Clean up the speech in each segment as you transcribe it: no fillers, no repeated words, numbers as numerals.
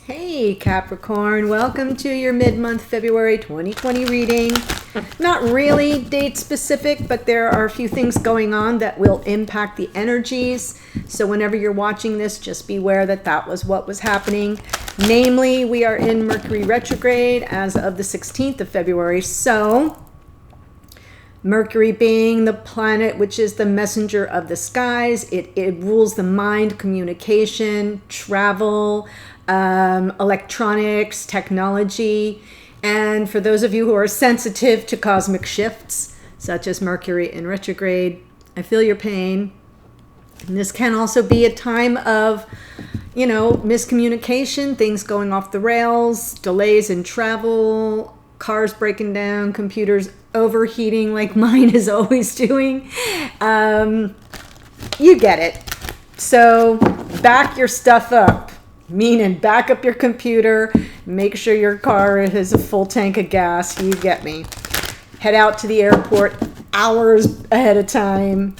Hey Capricorn, welcome to your mid-month February 2020 reading. Not really date specific, but there are a few things going on that will impact the energies. So whenever you're watching this, just beware that that was what was happening. Namely, we are in Mercury retrograde as of the 16th of February. So Mercury being the planet which is the messenger of the skies, it rules the mind, communication, travel, electronics, technology. And for those of you who are sensitive to cosmic shifts, such as Mercury in retrograde, I feel your pain. And this can also be a time of, miscommunication, things going off the rails, delays in travel, cars breaking down, computers overheating like mine is always doing. You get it. So back your stuff up. Meaning back up your computer, make sure your car has a full tank of gas, you get me. Head out to the airport hours ahead of time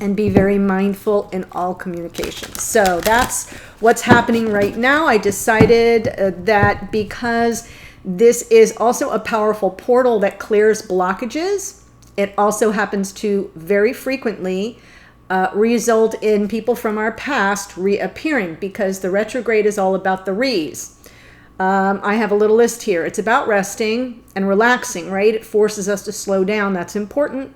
and be very mindful in all communications. So that's what's happening right now. I decided that because this is also a powerful portal that clears blockages, it also happens to very frequently result in people from our past reappearing, because the retrograde is all about the re's. I have a little list here. It's about resting and relaxing, right? It forces us to slow down. That's important.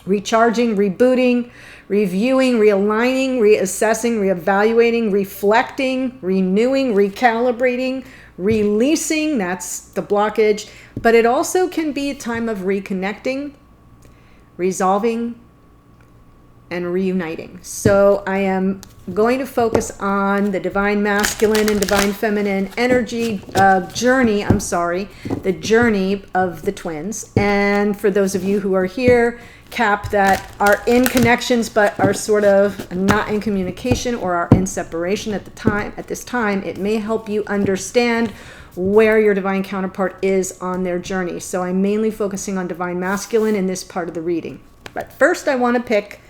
Recharging, rebooting, reviewing, realigning, reassessing, reevaluating, reflecting, renewing, recalibrating, releasing. That's the blockage. But it also can be a time of reconnecting, resolving, and reuniting. So I am going to focus on the divine masculine and divine feminine energy journey. The journey of the twins. And for those of you who are here, Cap, that are in connections but are sort of not in communication or are in separation at this time, it may help you understand where your divine counterpart is on their journey. So I'm mainly focusing on divine masculine in this part of the reading. But first I want to pick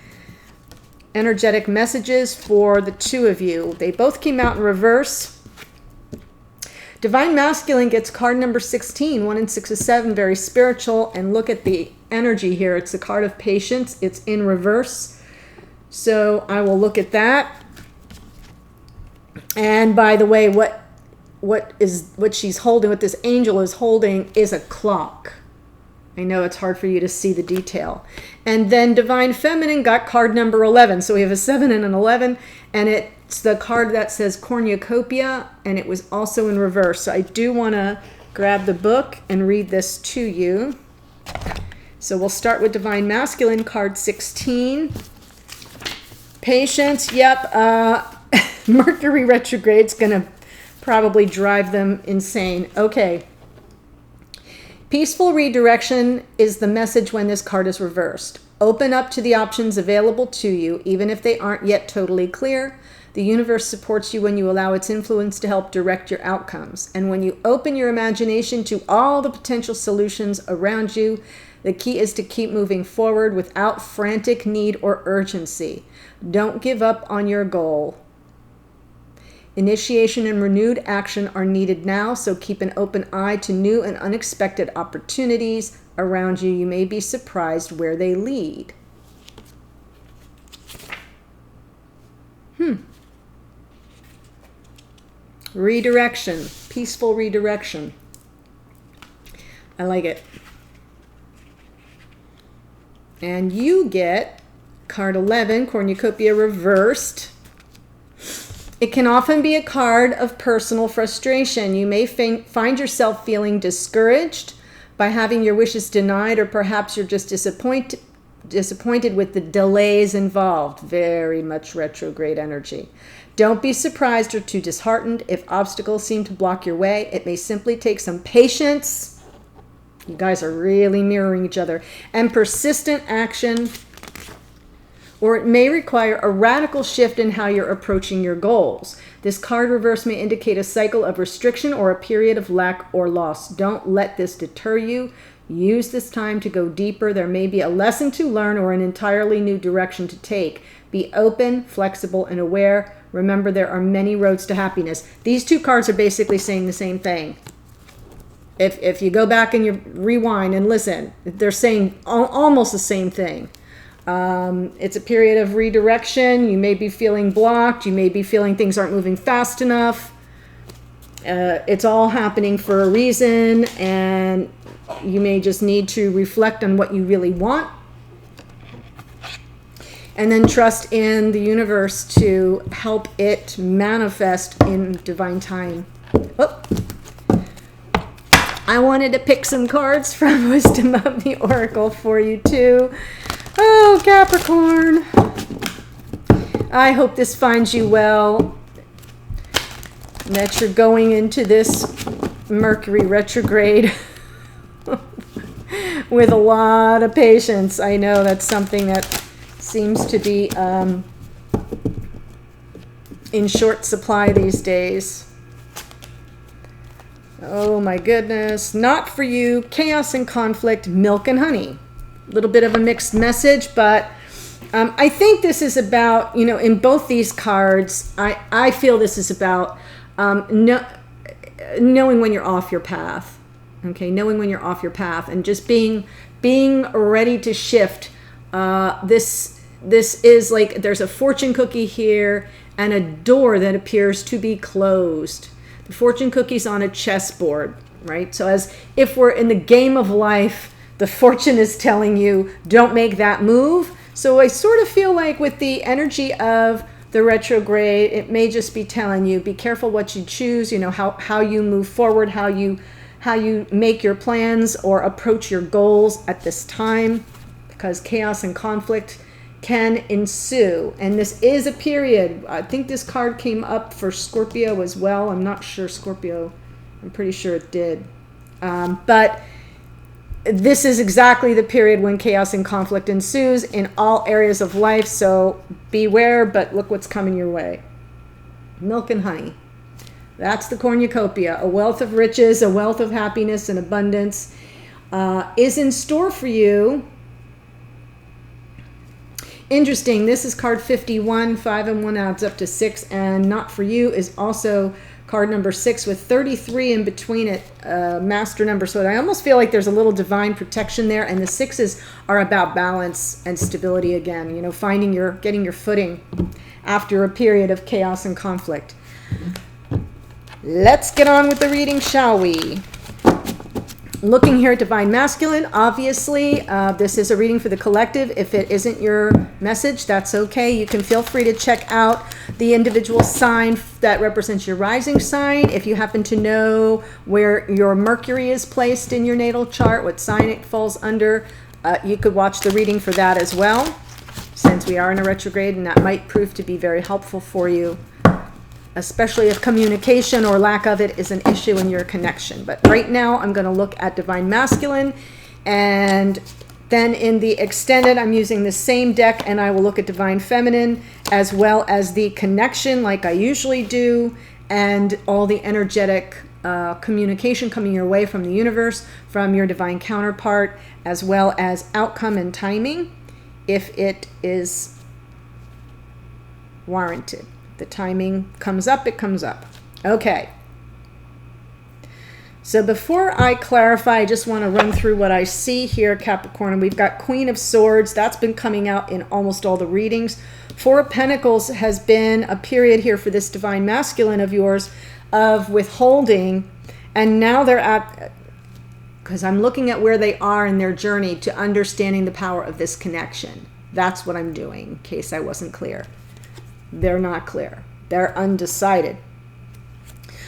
energetic messages for the two of you. They both came out in reverse. Divine masculine gets card number 16, 1 and 6 of 7, very spiritual. And look at the energy here. It's the card of patience. It's in reverse. So I will look at that. And by the way, what she's holding, what this angel is holding, is a clock. I know it's hard for you to see the detail. And then Divine Feminine got card number 11. So we have a 7 and an 11. And it's the card that says cornucopia. And it was also in reverse. So I do want to grab the book and read this to you. So we'll start with Divine Masculine, card 16. Patience. Yep. Mercury retrograde's going to probably drive them insane. Okay. Peaceful redirection is the message when this card is reversed. Open up to the options available to you, even if they aren't yet totally clear. The universe supports you when you allow its influence to help direct your outcomes. And when you open your imagination to all the potential solutions around you, the key is to keep moving forward without frantic need or urgency. Don't give up on your goal. Initiation and renewed action are needed now, so keep an open eye to new and unexpected opportunities around you. You may be surprised where they lead. Redirection. Peaceful redirection. I like it. And you get card 11, cornucopia reversed. It can often be a card of personal frustration. You may find yourself feeling discouraged by having your wishes denied, or perhaps you're just disappointed with the delays involved. Very much retrograde energy. Don't be surprised or too disheartened if obstacles seem to block your way. It may simply take some patience. You guys are really mirroring each other. And persistent action. Or it may require a radical shift in how you're approaching your goals. This card reverse may indicate a cycle of restriction or a period of lack or loss. Don't let this deter you. Use this time to go deeper. There may be a lesson to learn or an entirely new direction to take. Be open, flexible, and aware. Remember, there are many roads to happiness. These two cards are basically saying the same thing. If you go back and you rewind and listen, they're saying almost the same thing. It's a period of redirection. You may be feeling blocked. You may be feeling things aren't moving fast enough. It's all happening for a reason, and you may just need to reflect on what you really want. And then trust in the universe to help it manifest in divine time. Oh. I wanted to pick some cards from Wisdom of the Oracle for you too. Oh, Capricorn. I hope this finds you well. That you're going into this Mercury retrograde with a lot of patience. I know that's something that seems to be in short supply these days. Oh my goodness. Not for you. Chaos and conflict, milk and honey. A little bit of a mixed message, but I think this is about, you know, in both these cards, I feel this is about knowing when you're off your path. Okay, knowing when you're off your path and just being ready to shift. This is like there's a fortune cookie here and a door that appears to be closed. The fortune cookie's on a chessboard, right? So as if we're in the game of life, the fortune is telling you, don't make that move. So I sort of feel like with the energy of the retrograde, it may just be telling you, be careful what you choose, you know, how you move forward, how you make your plans or approach your goals at this time, because chaos and conflict can ensue. And this is a period, I think this card came up for Scorpio as well. I'm not sure Scorpio, I'm pretty sure it did. But this is exactly the period when chaos and conflict ensues in all areas of life. So beware, but look what's coming your way. Milk and honey. That's the cornucopia. A wealth of riches, a wealth of happiness and abundance is in store for you. Interesting. This is card 51. 5 and 1 adds up to 6. And not for you is also card number 6 with 33 in between it, master number. So I almost feel like there's a little divine protection there. And the 6s are about balance and stability again. You know, getting your footing after a period of chaos and conflict. Let's get on with the reading, shall we? Looking here at Divine Masculine, obviously, this is a reading for the collective. If it isn't your message, that's okay. You can feel free to check out the individual sign that represents your rising sign. If you happen to know where your Mercury is placed in your natal chart, what sign it falls under, you could watch the reading for that as well, since we are in a retrograde, and that might prove to be very helpful for you, especially if communication or lack of it is an issue in your connection. But right now, I'm going to look at Divine Masculine, and then in the extended, I'm using the same deck, and I will look at Divine Feminine, as well as the connection like I usually do, and all the energetic communication coming your way from the universe, from your divine counterpart, as well as outcome and timing, if it is warranted. The timing comes up, it comes up. Okay. So before I clarify, I just want to run through what I see here, Capricorn. We've got Queen of Swords. That's been coming out in almost all the readings. 4 of Pentacles has been a period here for this Divine Masculine of yours of withholding. And now they're at, because I'm looking at where they are in their journey to understanding the power of this connection. That's what I'm doing, in case I wasn't clear. They're not clear. They're undecided.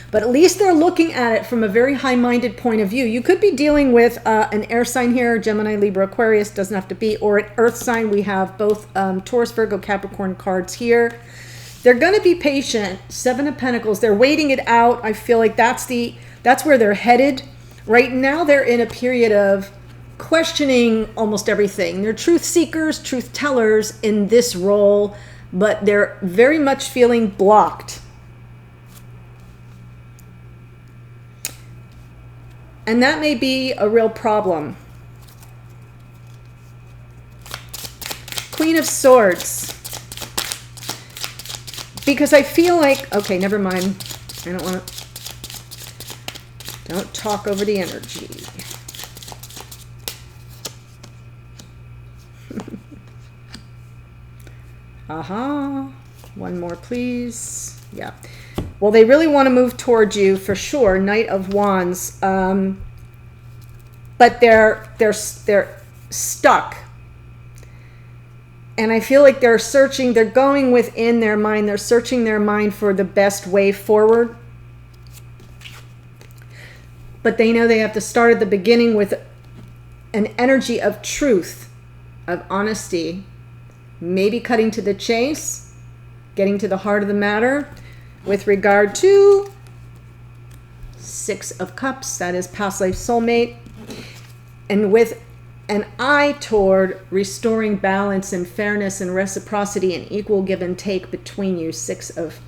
But at least they're looking at it from a very high-minded point of view. You could be dealing with an air sign here, Gemini, Libra, Aquarius, doesn't have to be, or an earth sign. We have both Taurus, Virgo, Capricorn cards here. They're going to be patient. 7 of Pentacles. They're waiting it out. I feel like that's where they're headed. Right now, they're in a period of questioning almost everything. They're truth seekers, truth tellers in this role, but they're very much feeling blocked. And that may be a real problem. Queen of Swords. because I feel like, okay, never mind. I don't want to, don't talk over the energy. Aha. One more, please. Yeah. Well, they really want to move towards you for sure. Knight of Wands. But they're stuck. And I feel like they're searching, they're going within their mind, they're searching their mind for the best way forward. But they know they have to start at the beginning with an energy of truth, of honesty, maybe cutting to the chase, getting to the heart of the matter with regard to Six of Cups, that is past life soulmate, and with an eye toward restoring balance and fairness and reciprocity and equal give and take between you. Six of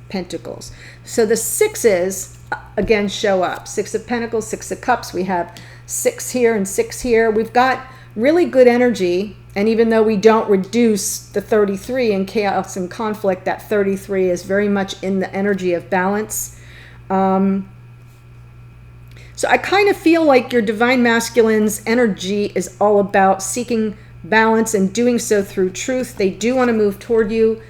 Pentacles. So the sixes, again, show up. Six of Pentacles, Six of Cups. We have 6 here and 6 here. We've got really good energy. And even though we don't reduce the 33 in chaos and conflict, that 33 is very much in the energy of balance. So I kind of feel like your divine masculine's energy is all about seeking balance and doing so through truth. They do want to move toward you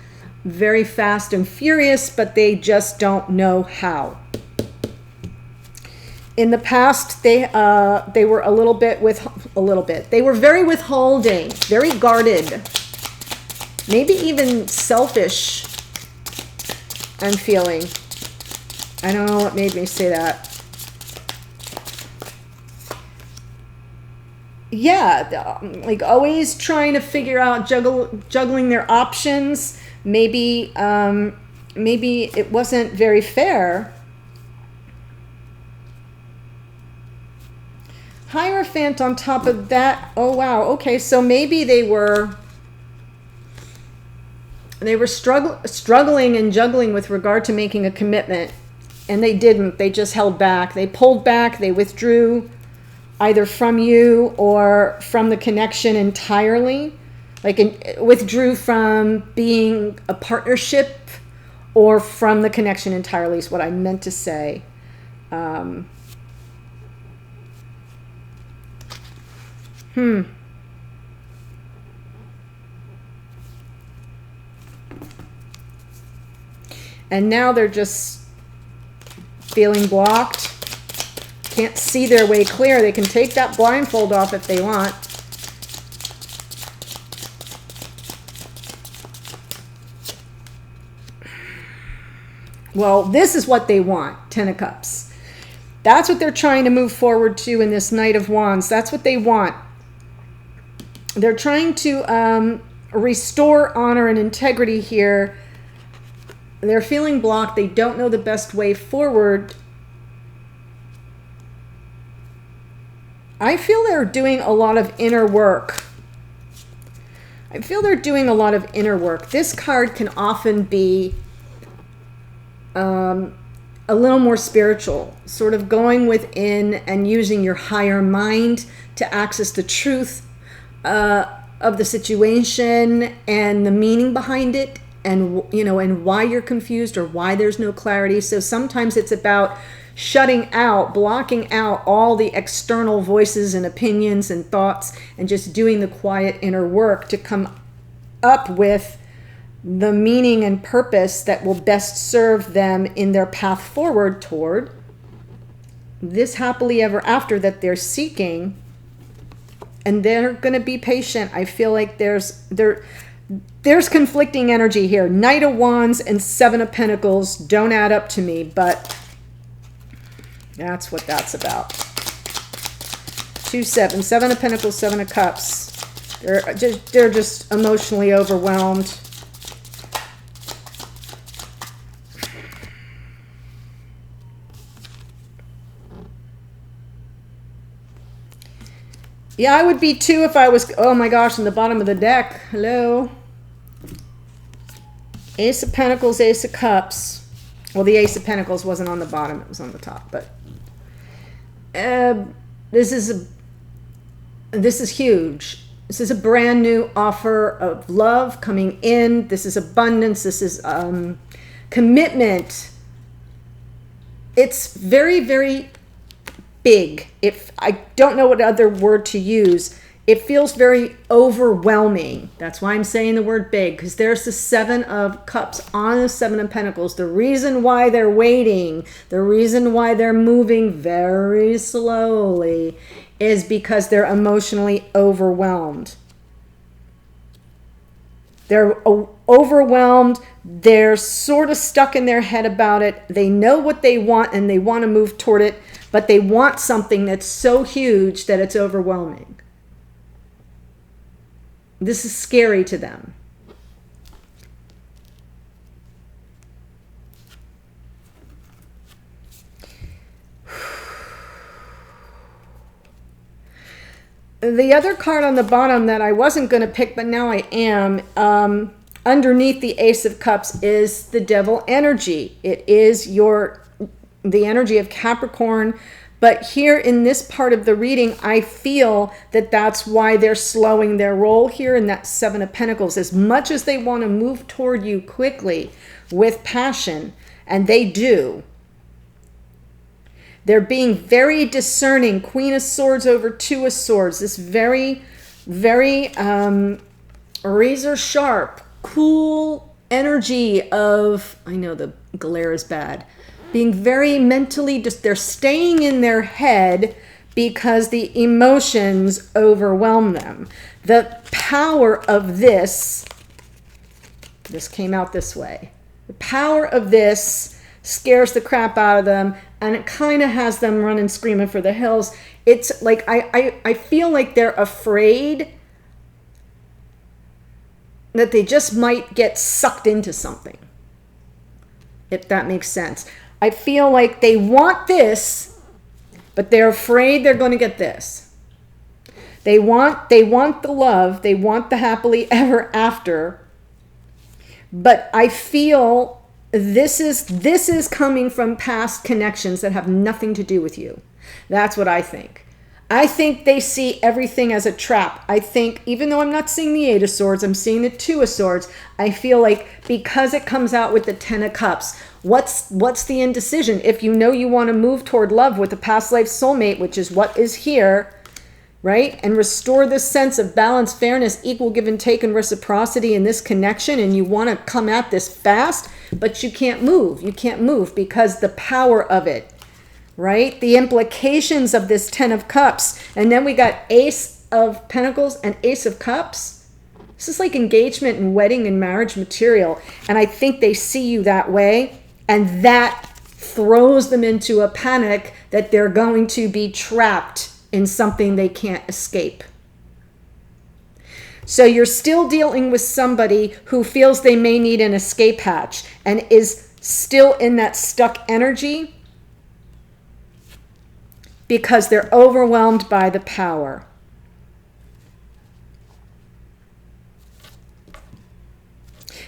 very fast and furious, but they just don't know how. In the past, they were they were very withholding, very guarded, maybe even selfish, I'm feeling. I don't know what made me say that. Yeah, like always trying to figure out, juggling their options. Maybe it wasn't very fair. Hierophant on top of that. Oh wow. Okay, so maybe they were struggling and juggling with regard to making a commitment, and they didn't. They just held back. They pulled back. They withdrew, either from you or from the connection entirely. Withdrew from being a partnership or from the connection entirely is what I meant to say. And now they're just feeling blocked. Can't see their way clear. They can take that blindfold off if they want. Well, this is what they want. 10 of Cups. That's what they're trying to move forward to in this Knight of Wands. That's what they want. They're trying to restore honor and integrity here. They're feeling blocked. They don't know the best way forward. I feel they're doing a lot of inner work. This card can often be a little more spiritual, sort of going within and using your higher mind to access the truth of the situation and the meaning behind it, and and why you're confused or why there's no clarity. So sometimes it's about shutting out, blocking out all the external voices and opinions and thoughts, and just doing the quiet inner work to come up with the meaning and purpose that will best serve them in their path forward toward this happily ever after that they're seeking. And they're going to be patient. I feel like there's conflicting energy here. Knight of Wands and Seven of Pentacles don't add up to me, but that's what that's about. 2, 7. 7 of Pentacles, 7 of Cups. They're just emotionally overwhelmed. Yeah, I would be too if I was, oh my gosh, in the bottom of the deck. Hello. Ace of Pentacles, Ace of Cups. Well, the Ace of Pentacles wasn't on the bottom, it was on the top. But this is huge. This is a brand new offer of love coming in. This is abundance. This is commitment. It's very, very big. If I don't know what other word to use, it feels very overwhelming. That's why I'm saying the word big, because there's the Seven of Cups on the Seven of Pentacles. The reason why they're waiting, the reason why they're moving very slowly is because they're emotionally overwhelmed. They're overwhelmed. They're sort of stuck in their head about it. They know what they want and they want to move toward it, but they want something that's so huge that it's overwhelming. This is scary to them. The other card on the bottom that I wasn't going to pick, but now I am, underneath the Ace of Cups is the Devil energy. It is the energy of Capricorn. But here in this part of the reading, I feel that that's why they're slowing their roll here in that Seven of Pentacles. As much as they want to move toward you quickly with passion, and they do, they're being very discerning. Queen of Swords over Two of Swords. This very, very razor sharp, cool energy of, I know the glare is bad, being very mentally, they're staying in their head because the emotions overwhelm them. The power of this came out this way. The power of this scares the crap out of them, and it kind of has them running screaming for the hills. It's like I feel like they're afraid that they just might get sucked into something, if that makes sense. I feel like they want this, but they're afraid they're going to get this. They want the love, they want the happily ever after, but I feel this is coming from past connections that have nothing to do with you. That's what I think. I think they see everything as a trap. I think, even though I'm not seeing the Eight of Swords, I'm seeing the Two of Swords. I feel like because it comes out with the Ten of Cups, what's the indecision? If you know you want to move toward love with a past life soulmate, which is what is here, right? And restore this sense of balance, fairness, equal give and take, and reciprocity in this connection, and you want to come at this fast, but you can't move. You can't move because the power of it, right? The implications of this Ten of Cups. And then we got Ace of Pentacles and Ace of Cups. This is like engagement and wedding and marriage material. And I think they see you that way. And that throws them into a panic that they're going to be trapped in something they can't escape. So you're still dealing with somebody who feels they may need an escape hatch and is still in that stuck energy because they're overwhelmed by the power.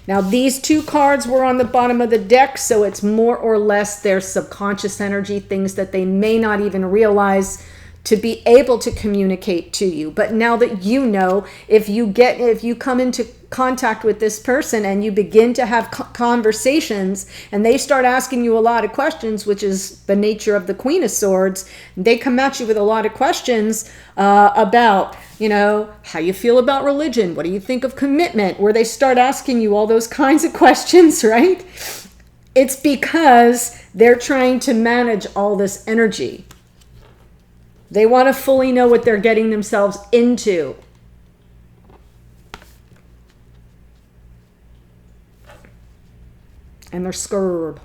Now, these two cards were on the bottom of the deck, so it's more or less their subconscious energy, things that they may not even realize to be able to communicate to you. But now that you know, if you come into contact with this person and you begin to have conversations and they start asking you a lot of questions, which is the nature of the Queen of Swords, they come at you with a lot of questions about, how you feel about religion, what do you think of commitment, where they start asking you all those kinds of questions, right? It's because they're trying to manage all this energy. They want to fully know what they're getting themselves into. And they're scared.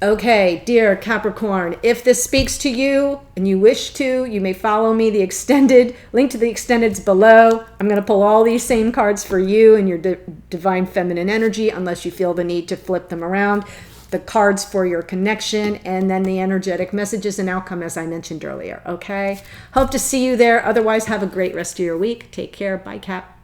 Okay, dear Capricorn, if this speaks to you and you wish to, you may follow me. The extended, link to the extended's below. I'm going to pull all these same cards for you and your divine feminine energy, unless you feel the need to flip them around. The cards for your connection, and then the energetic messages and outcome, as I mentioned earlier. Okay, hope to see you there. Otherwise, have a great rest of your week. Take care. Bye, Cap.